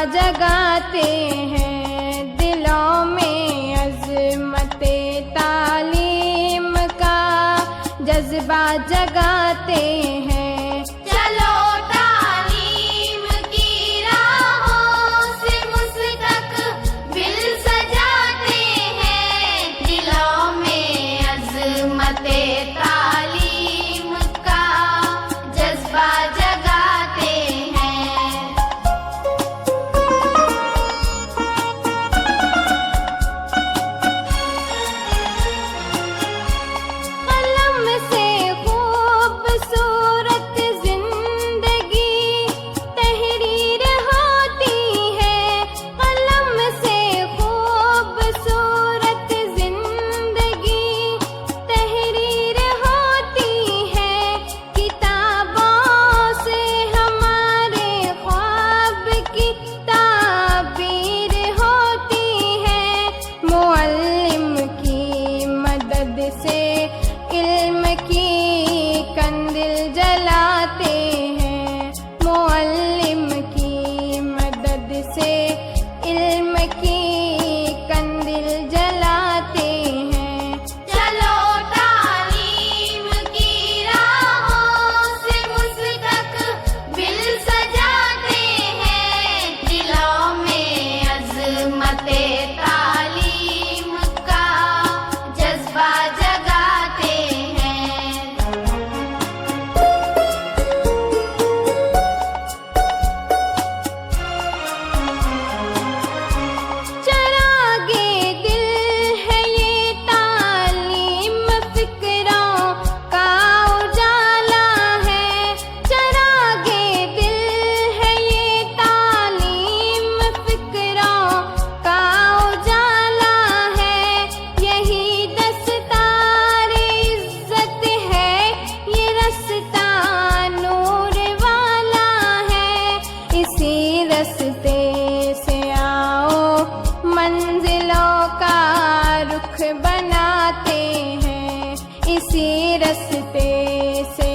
जगाते हैं, दिलों में अज़मते तालीम का जज्बा जगाते हैं। चलो तालीम की राहों से मुस्तक़बिल सजाते हैं, दिलों में अज़मते तालीम का जज्बा जगाते हैं। कलम से खूबसूरत जिंदगी तहरीर होती है, कलम से खूबसूरत जिंदगी तहरीर होती है। किताबों से हमारे ख्वाब की ताबीर होती है, मुअल्लिम की मदद से इल्म की कंदिल जलाते हैं, मुअल्लिम की मदद से इल्म की कंदिल जलाते हैं। चलो तालीम की राहों से मुस्तक़बिल सजाते हैं, दिलों में अज़मते तालीम का जज्बा जगाते हैं। चरागे दिल है ये तालीम, फिक्रों का उजाला है। चरागे दिल है ये तालीम, फिक्रों का उजाला है। यही दस्तार इज्जत है, ये रास्ता नूर वाला है। इसी रास्ते से आओ, मंजिलों का रुख बनाते हैं, इसी रास्ते से